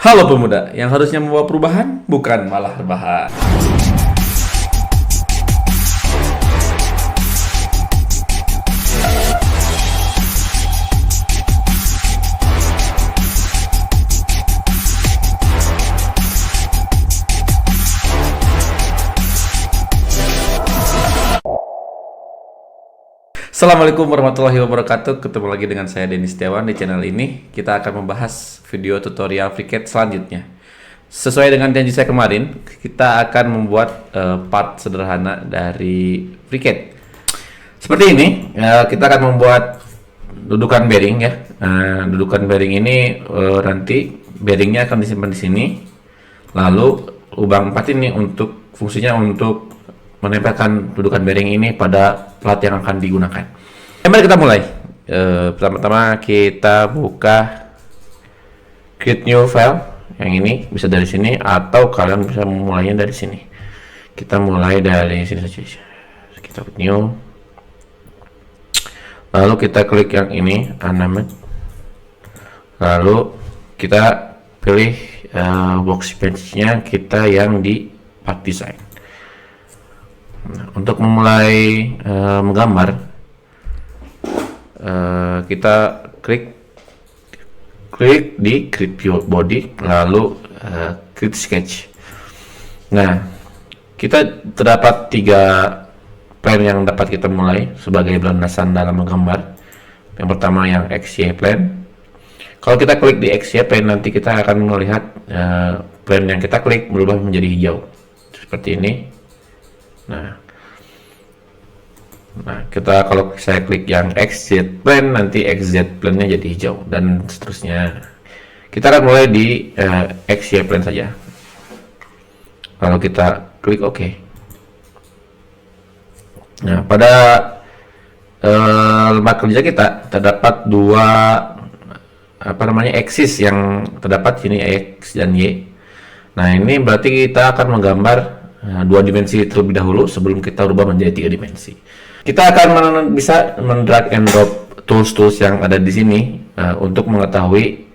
Halo pemuda, yang harusnya membawa perubahan, bukan malah rebahan. Assalamualaikum warahmatullahi wabarakatuh. Ketemu lagi dengan saya Denny Setiawan di channel ini. Kita akan membahas video tutorial FreeCAD selanjutnya. Sesuai dengan janji saya kemarin, kita akan membuat part sederhana dari FreeCAD. Seperti ini, kita akan membuat dudukan bearing ya. Dudukan bearing ini nanti bearingnya akan disimpan di sini. Lalu lubang 4 ini fungsinya untuk menempelkan dudukan bearing ini pada plat yang akan digunakan. Mari kita mulai. Pertama-tama kita buka create new file yang ini, bisa dari sini atau kalian bisa memulainya dari sini. Kita mulai dari sini saja. Kita buat new. Lalu kita klik yang ini, animate. Lalu kita pilih workspace-nya kita yang di part design. Nah, untuk memulai menggambar, kita klik di create body, lalu create sketch. Nah, kita terdapat 3 plane yang dapat kita mulai sebagai landasan dalam menggambar. Yang pertama yang XY plane. Kalau kita klik di XY plane, nanti kita akan melihat plane yang kita klik berubah menjadi hijau seperti ini. Nah, kita kalau saya klik yang XZ plane, nanti XZ plane-nya jadi hijau dan seterusnya. Kita akan mulai di XY plane saja. Lalu kita klik OK. Nah, pada lembar kerja kita terdapat 2 axis yang terdapat sini, X dan Y. Nah, ini berarti kita akan menggambar 2 dimensi terlebih dahulu sebelum kita rubah menjadi 3 dimensi. Kita akan bisa mendrag and drop tools-tools yang ada di sini untuk mengetahui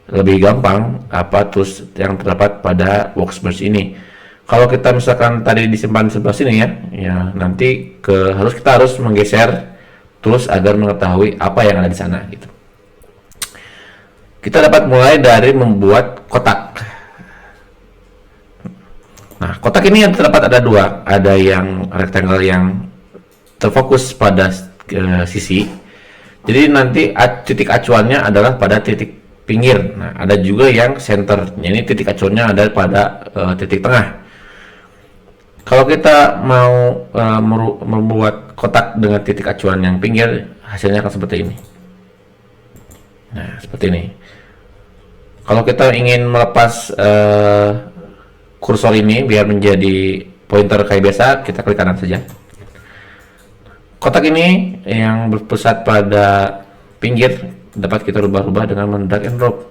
lebih gampang apa tools yang terdapat pada workspace ini. Kalau kita misalkan tadi disimpan sebelah sini ya nanti kita harus menggeser tools agar mengetahui apa yang ada di sana gitu. Kita dapat mulai dari membuat kotak. Nah, kotak ini terdapat ada 2, ada yang rectangle yang terfokus pada sisi. Jadi nanti titik acuannya adalah pada titik pinggir. Nah, ada juga yang center. Ini titik acuannya ada pada titik tengah. Kalau kita mau membuat kotak dengan titik acuan yang pinggir, hasilnya akan seperti ini. Nah, seperti ini. Kalau kita ingin melepas kursor ini biar menjadi pointer kayak biasa, kita klik kanan saja. Kotak ini yang berpusat pada pinggir dapat kita rubah-rubah dengan mendrag and drop.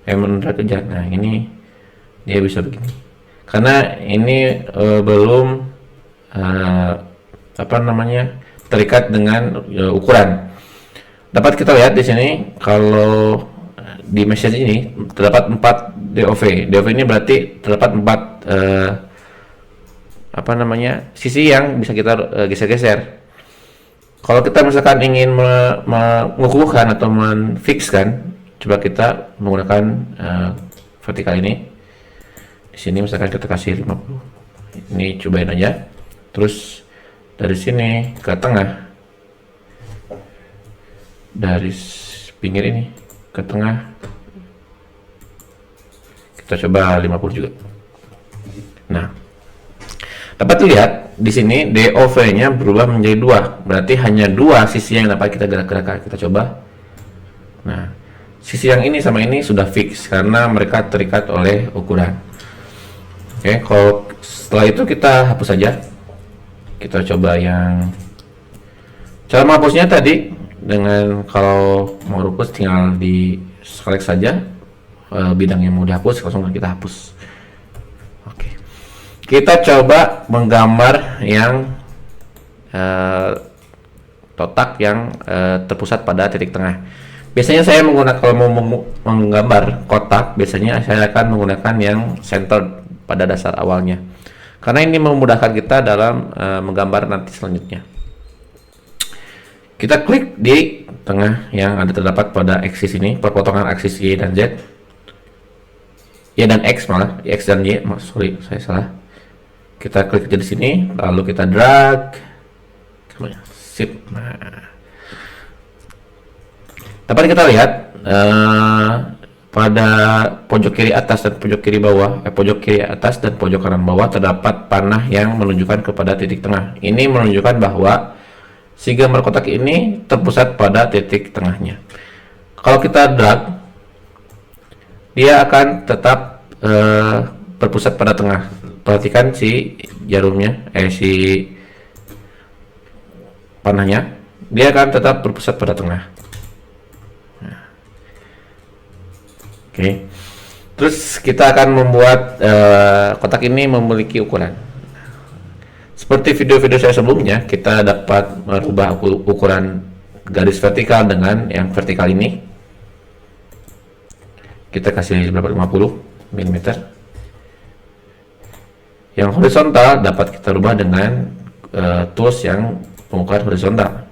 Mendrag aja. Nah, ini dia bisa begini. Karena ini belum terikat dengan ukuran. Dapat kita lihat di sini kalau di message ini terdapat 4 DOV. DOV ini berarti terdapat 4 sisi yang bisa kita geser-geser. Kalau kita misalkan ingin mengukuhkan atau menfixkan, coba kita menggunakan vertikal ini. Di sini misalkan kita kasih 50. Ini cobain aja. Terus dari sini ke tengah, dari pinggir ini ke tengah, kita coba 50 juga. Nah, dapat dilihat di sini DOV-nya berubah menjadi 2. Berarti hanya 2 sisi yang dapat kita gerak-gerakkan. Kita coba. Nah, sisi yang ini sama ini sudah fix karena mereka terikat oleh ukuran. Oke, kalau setelah itu kita hapus saja. Kita coba yang cara menghapusnya tadi dengan kalau mau hapus tinggal di select saja bidang yang mau dihapus, langsung kita hapus. Oke. Kita coba menggambar yang kotak yang terpusat pada titik tengah. Biasanya saya menggunakan kalau mau menggambar kotak, biasanya saya akan menggunakan yang center pada dasar awalnya. Karena ini memudahkan kita dalam menggambar nanti selanjutnya. Kita klik di tengah yang ada terdapat pada aksis ini, perpotongan aksis Y dan Z. Y dan X malah, X dan Y, sorry saya salah. Kita klik di sini, lalu kita drag. Sip. Nah, dapat kita lihat pada pojok kiri atas dan pojok kiri bawah, pojok kiri atas dan pojok kanan bawah terdapat panah yang menunjukkan kepada titik tengah. Ini menunjukkan bahwa si gambar kotak ini terpusat pada titik tengahnya. Kalau kita drag, dia akan tetap berpusat pada tengah. Perhatikan si jarumnya, si panahnya, dia akan tetap berpusat pada tengah. Oke. Terus kita akan membuat kotak ini memiliki ukuran. Seperti video-video saya sebelumnya, kita dapat merubah ukuran garis vertikal dengan yang vertikal ini. Kita kasih berapa? 50 mm. Yang horizontal dapat kita rubah dengan tools yang pengukuran horizontal.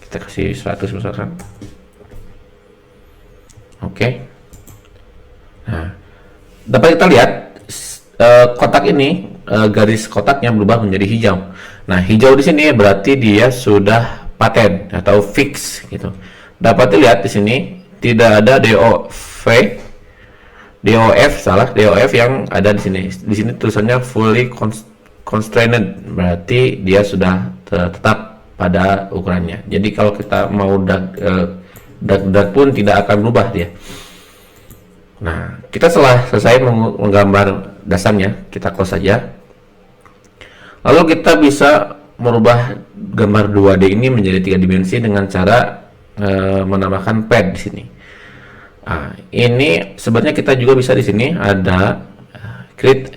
Kita kasih 100 misalkan. Oke. Nah, dapat kita lihat kotak ini garis kotaknya berubah menjadi hijau. Nah, hijau di sini berarti dia sudah paten atau fix gitu. Dapat dilihat di sini tidak ada DOF yang ada di sini. Di sini tulisannya fully constrained, berarti dia sudah tetap pada ukurannya. Jadi kalau kita mau drag pun tidak akan berubah dia. Nah, kita setelah selesai menggambar dasarnya, kita close saja. Lalu kita bisa merubah gambar 2D ini menjadi 3 dimensi dengan cara menambahkan pad di sini. Nah, ini sebenarnya kita juga bisa di sini ada create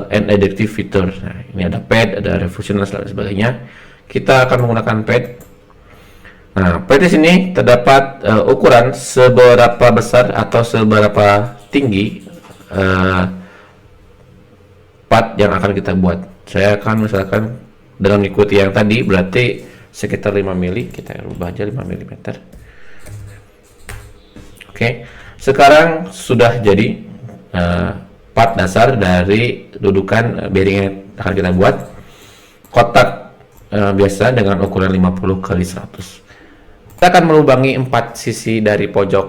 and adaptive feature. Nah, ini ada pad, ada revolution dan sebagainya. Kita akan menggunakan pad. Nah, pad di sini terdapat ukuran seberapa besar atau seberapa tinggi part yang akan kita buat. Saya akan misalkan dengan mengikuti yang tadi, berarti sekitar 5 mili, kita rubah aja 5 mm. Oke, sekarang sudah jadi part dasar dari dudukan bearing yang akan kita buat. Kotak biasa dengan ukuran 50 kali 100. Kita akan melubangi 4 sisi dari pojok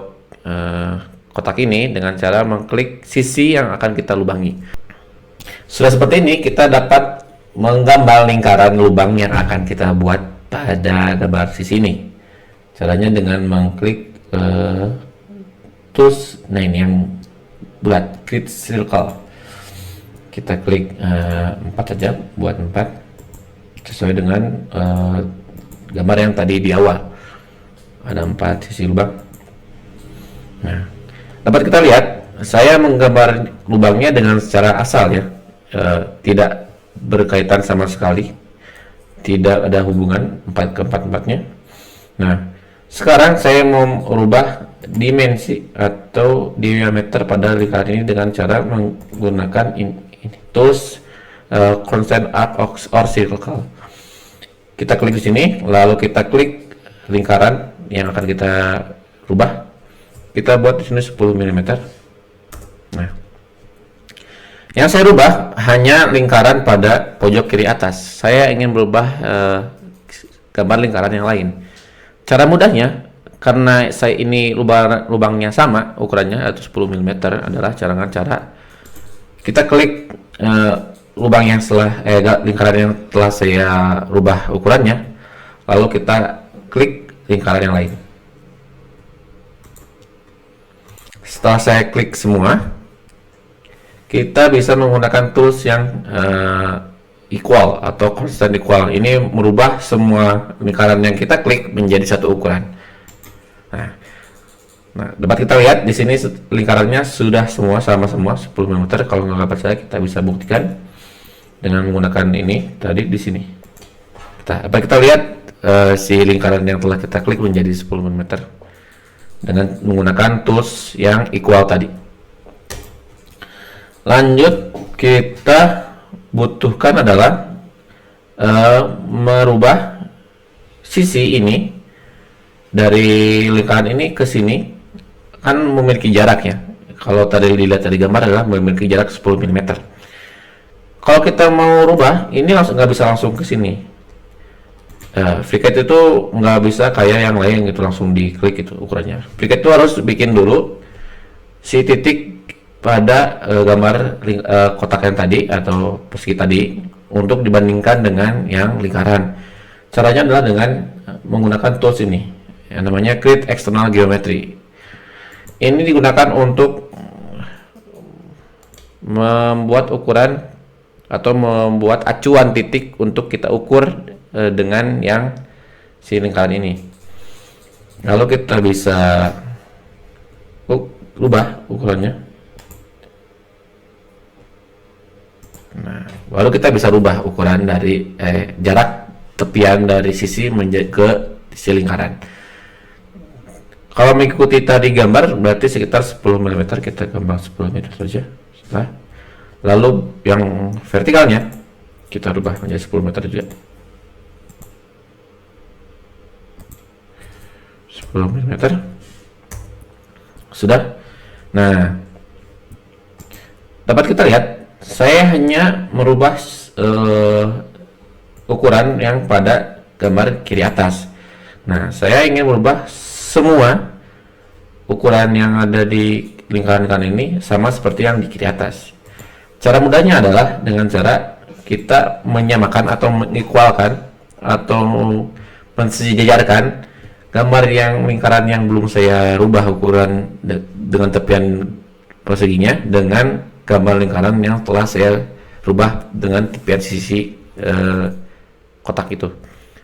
kotak ini dengan cara mengklik sisi yang akan kita lubangi. Sudah seperti ini, kita dapat menggambar lingkaran lubang yang akan kita buat pada gambar sisi ini. Caranya dengan mengklik tools, nah ini yang bulat, create circle. Kita klik 4 saja, buat 4 sesuai dengan gambar yang tadi di awal. Ada 4 sisi lubang. Nah, dapat kita lihat saya menggambar lubangnya dengan secara asal ya, tidak berkaitan sama sekali, tidak ada hubungan 4 ke 4-4-nya. Nah, sekarang saya mau merubah dimensi atau diameter pada lingkaran ini dengan cara menggunakan ini tools constant arc or circle. Kita klik di sini, lalu kita klik lingkaran yang akan kita rubah. Kita buat di sini 10 mm. Nah, yang saya rubah hanya lingkaran pada pojok kiri atas. Saya ingin berubah gambar lingkaran yang lain. Cara mudahnya, karena saya ini lubangnya sama ukurannya atau 10 mm, adalah cara kita klik lubang yang lingkaran yang telah saya rubah ukurannya, lalu kita klik lingkaran yang lain. Setelah saya klik semua, kita bisa menggunakan tools yang equal atau constant equal. Ini merubah semua lingkaran yang kita klik menjadi satu ukuran. Nah, dapat kita lihat di sini lingkarannya sudah semua sama semua 10 mm. Kalau nggak percaya, kita bisa buktikan dengan menggunakan ini tadi di sini. Dapat kita lihat si lingkaran yang telah kita klik menjadi 10 mm. dengan menggunakan tools yang equal tadi. Lanjut, kita butuhkan adalah merubah sisi ini dari lingkaran ini ke sini, kan memiliki jarak ya. Kalau tadi dilihat dari gambar adalah memiliki jarak 10 mm. Kalau kita mau rubah, ini langsung nggak bisa langsung ke sini. FreeCAD itu nggak bisa kayak yang lain gitu langsung diklik itu ukurannya. FreeCAD itu harus bikin dulu si titik pada gambar kotak yang tadi atau persegi tadi untuk dibandingkan dengan yang lingkaran. Caranya adalah dengan menggunakan tools ini yang namanya Create External Geometry. Ini digunakan untuk membuat ukuran atau membuat acuan titik untuk kita ukur dengan yang si lingkaran ini. Lalu kita bisa ubah ukurannya. Nah, baru kita bisa rubah ukuran dari jarak tepian dari sisi ke sisi lingkaran. Kalau mengikuti tadi gambar berarti sekitar 10 mm, kita gambar 10 mm saja. Lalu yang vertikalnya kita rubah menjadi 10 meter juga. 10 mm. Sudah. Nah, dapat kita lihat saya hanya merubah ukuran yang pada gambar kiri atas. Nah, saya ingin merubah semua ukuran yang ada di lingkaran kanan ini sama seperti yang di kiri atas. Cara mudahnya adalah dengan cara kita menyamakan atau mengequalkan atau mensejajarkan gambar yang lingkaran yang belum saya rubah ukuran dengan tepian perseginya dengan gambar lingkaran yang telah saya rubah dengan tepian sisi kotak itu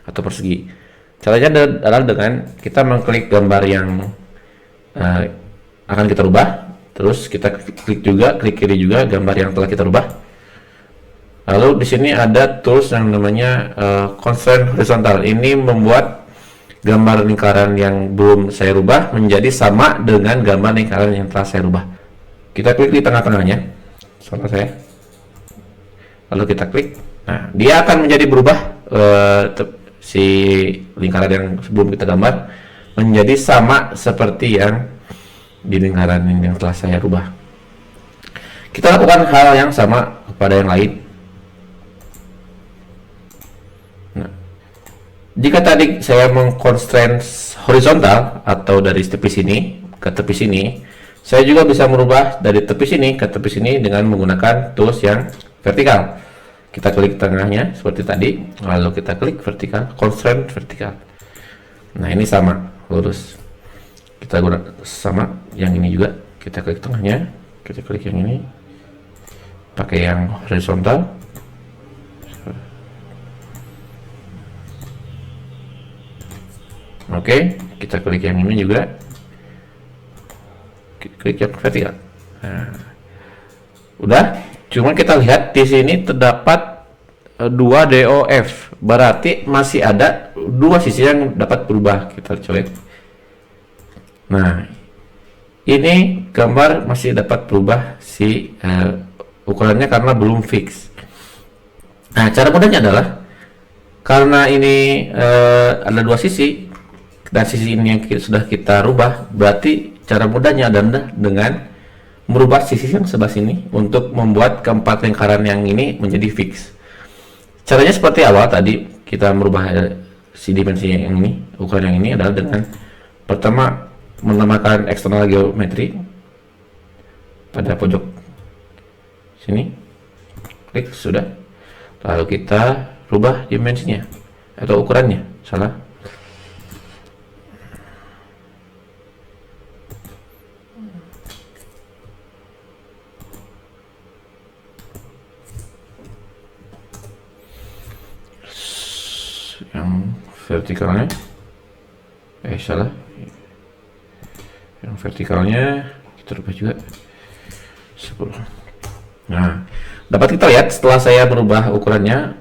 atau persegi. Caranya adalah dengan kita mengklik gambar yang akan kita rubah, terus kita klik kiri juga gambar yang telah kita rubah. Lalu di sini ada tools yang namanya Constraint Horizontal. Ini membuat gambar lingkaran yang belum saya rubah menjadi sama dengan gambar lingkaran yang telah saya rubah. Kita klik di tengah-tengahnya, salah saya. Lalu kita klik. Nah, dia akan menjadi berubah si lingkaran yang sebelum kita gambar menjadi sama seperti yang di lingkaran yang telah saya rubah. Kita lakukan hal yang sama pada yang lain. Nah, jika tadi saya mengconstrain horizontal atau dari tepi sini ke tepi sini, saya juga bisa merubah dari tepi sini ke tepi sini dengan menggunakan tools yang vertikal. Kita klik tengahnya seperti tadi, lalu kita klik vertikal, constraint vertikal. Nah, ini sama, lurus. Kita gunakan sama yang ini juga, kita klik tengahnya, kita klik yang ini, pakai yang horizontal. Oke, kita klik yang ini juga. Klik yang vertikal. Nah, udah. Cuma kita lihat di sini terdapat 2 DOF, berarti masih ada 2 sisi yang dapat berubah. Kita coba. Nah, ini gambar masih dapat berubah si ukurannya karena belum fix. Nah, cara mudahnya adalah karena ini ada 2 sisi dan sisi ini yang sudah kita rubah, berarti cara mudahnya adalah dengan merubah sisi yang sebelah sini untuk membuat keempat lingkaran yang ini menjadi fix. Caranya seperti awal tadi, kita merubah si dimensi yang ini, ukuran yang ini adalah dengan pertama menambahkan external geometry pada pojok sini, klik sudah, lalu kita rubah dimensinya atau ukurannya, salah. Yang vertikalnya salah, yang vertikalnya kita rubah juga 10. Nah, dapat kita lihat setelah saya berubah ukurannya,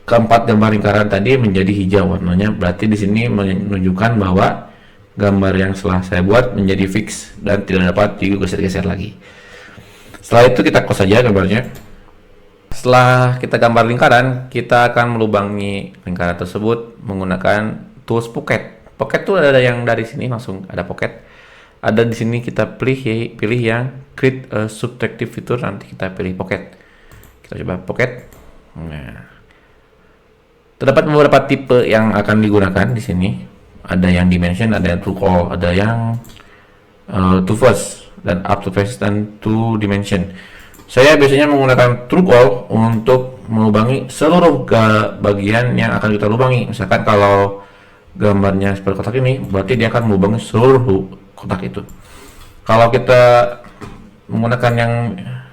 keempat gambar lingkaran tadi menjadi hijau warnanya, berarti di sini menunjukkan bahwa gambar yang setelah saya buat menjadi fix dan tidak dapat digeser-geser lagi. Setelah itu kita close saja gambarnya. Setelah kita gambar lingkaran, kita akan melubangi lingkaran tersebut menggunakan tools pocket. Pocket tuh ada yang dari sini langsung ada pocket. Ada di sini kita pilih yang create a subtractive feature, nanti kita pilih pocket. Kita coba pocket. Nah, terdapat beberapa tipe yang akan digunakan di sini. Ada yang dimension, ada yang true all, ada yang to first dan up to first dan to dimension. Saya biasanya menggunakan true all untuk melubangi seluruh bagian yang akan kita lubangi. Misalkan kalau gambarnya seperti kotak ini, berarti dia akan melubangi seluruh kotak itu. Kalau kita menggunakan yang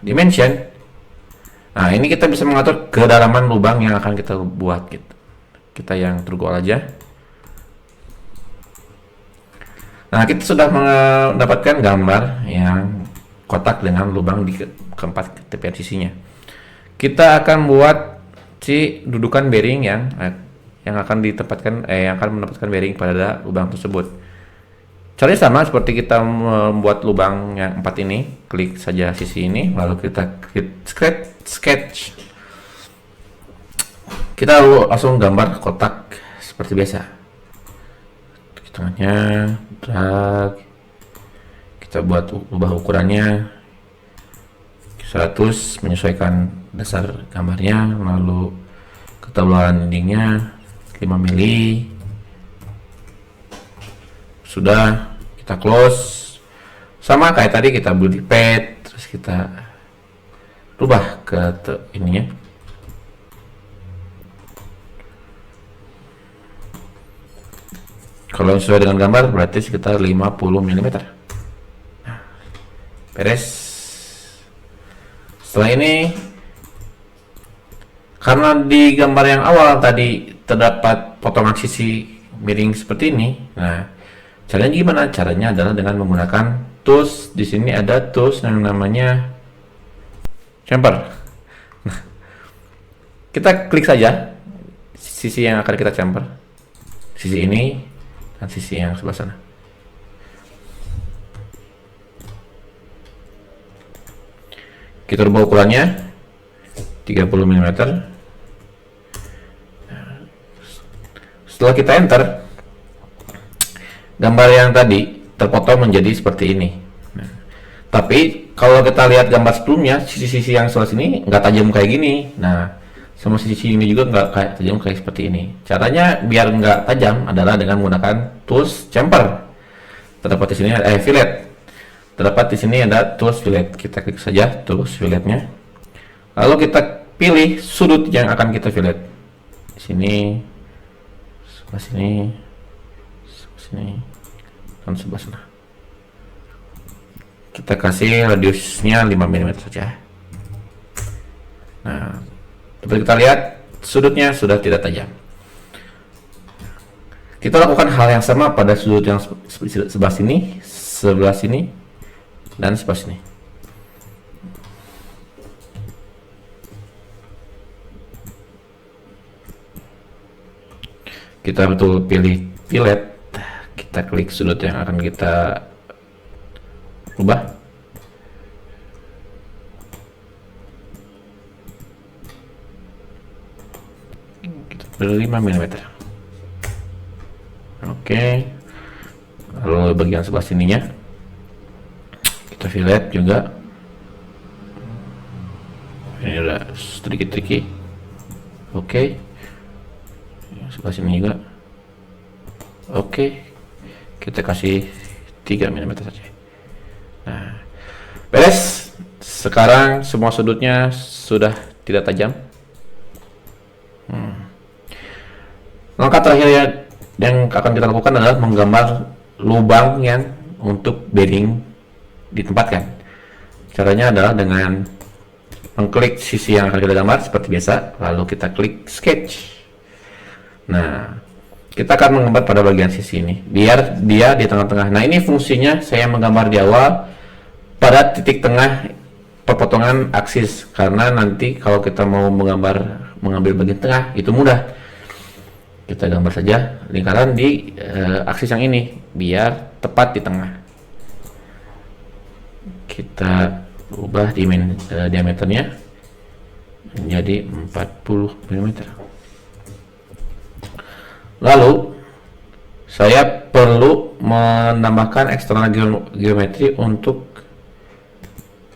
dimension, nah ini kita bisa mengatur kedalaman lubang yang akan kita buat gitu. Kita yang true all aja. Nah, kita sudah mendapatkan gambar yang kotak dengan lubang di keempat tepian sisinya. Kita akan buat si dudukan bearing yang akan ditempatkan yang akan mendapatkan bearing pada lubang tersebut. Caranya sama seperti kita membuat lubang yang 4 ini. Klik saja sisi ini, lalu kita klik sketch. Kita langsung gambar kotak seperti biasa. Tengahnya drag, kita buat ubah ukurannya 100, menyesuaikan dasar gambarnya, lalu ketebalan dindingnya 5 mili. Sudah, kita close. Sama kayak tadi, kita beli pad, terus kita rubah ke ininya. Kalau sesuai dengan gambar berarti sekitar 50 mm. Nah, beres. Setelah ini, karena di gambar yang awal tadi terdapat potongan sisi miring seperti ini. Nah, caranya gimana? Caranya adalah dengan menggunakan tools. Di sini ada tools yang namanya chamfer. Nah, kita klik saja sisi yang akan kita chamfer. Sisi ini dan sisi yang sebelah sana. Kita rubah ukurannya 30 mm. Setelah kita enter, gambar yang tadi terpotong menjadi seperti ini. Nah, tapi kalau kita lihat gambar sebelumnya, sisi-sisi yang sebelah sini nggak tajam kayak gini. Nah, sama sisi ini juga nggak kayak tajam kayak seperti ini. Caranya biar nggak tajam adalah dengan menggunakan tools chamfer. Terdapat di sini fillet. Terdapat di sini ada tools fillet. Kita klik saja tools filletnya. Lalu kita pilih sudut yang akan kita fillet. Di sini, sebelah sini, sebelah sini, dan sebelah sana. Kita kasih radiusnya 5 mm saja. Nah, seperti kita lihat, sudutnya sudah tidak tajam. Kita lakukan hal yang sama pada sudut yang sebelah sini, dan sebelah sini. Kita betul pilih fillet, kita klik sudut yang akan kita rubah. Kita 5 mm. Oke. Lalu bagian sebelah sininya kita fillet juga. Ini udah sedikit tricky. Oke. Sebelah sini juga. Oke. Kita kasih 3 mm saja. Nah, beres. Sekarang semua sudutnya sudah tidak tajam. Langkah terakhir yang akan kita lakukan adalah menggambar lubang yang untuk bearing ditempatkan. Caranya adalah dengan mengklik sisi yang akan kita gambar seperti biasa, lalu kita klik sketch. Nah, kita akan menggambar pada bagian sisi ini, biar dia di tengah-tengah. Nah, ini fungsinya saya menggambar di awal pada titik tengah perpotongan aksis, karena nanti kalau kita mau mengambil bagian tengah itu mudah. Kita gambar saja lingkaran di aksis yang ini biar tepat di tengah. Kita ubah diameternya menjadi 40 mm. Lalu saya perlu menambahkan eksternal geometri untuk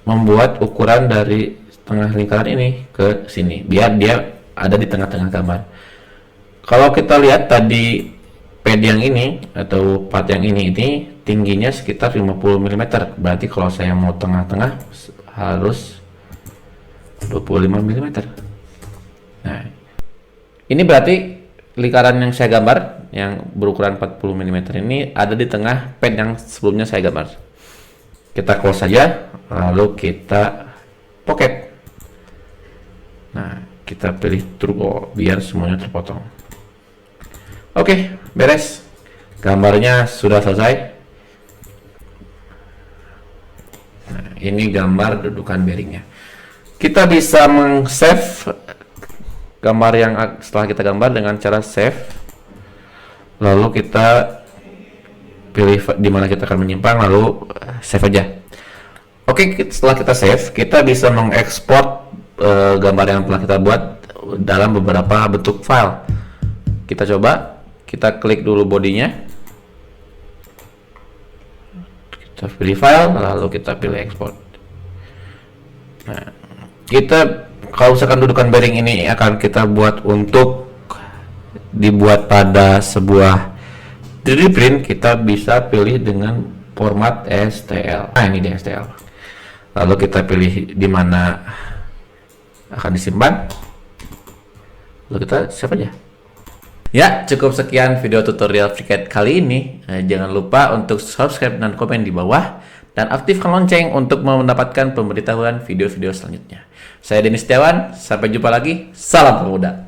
membuat ukuran dari tengah lingkaran ini ke sini biar dia ada di tengah-tengah gambar. Kalau kita lihat tadi pad yang ini atau part yang ini tingginya sekitar 50 mm. Berarti kalau saya mau tengah-tengah harus 25 mm. Nah, ini berarti lingkaran yang saya gambar yang berukuran 40 mm ini ada di tengah pad yang sebelumnya saya gambar. Kita close saja, lalu kita pocket. Nah, kita pilih turbo biar semuanya terpotong. Oke, beres. Gambarnya sudah selesai. Nah, ini gambar dudukan bearingnya. Kita bisa meng-save gambar yang setelah kita gambar dengan cara save. Lalu kita pilih di mana kita akan menyimpan, lalu save aja. Oke, setelah kita save, kita bisa mengekspor gambar yang telah kita buat dalam beberapa bentuk file. Kita coba. Kita klik dulu bodinya, kita pilih file, lalu kita pilih export. Nah, kita kalau misalkan dudukan bearing ini akan kita buat untuk dibuat pada sebuah 3D print, kita bisa pilih dengan format STL. Nah, ini di STL. Lalu kita pilih di mana akan disimpan, lalu kita save aja. Ya, cukup sekian video tutorial FreeCAD kali ini. Jangan lupa untuk subscribe dan komen di bawah, dan aktifkan lonceng untuk mendapatkan pemberitahuan video-video selanjutnya. Saya Denny Setiawan, sampai jumpa lagi. Salam pemuda.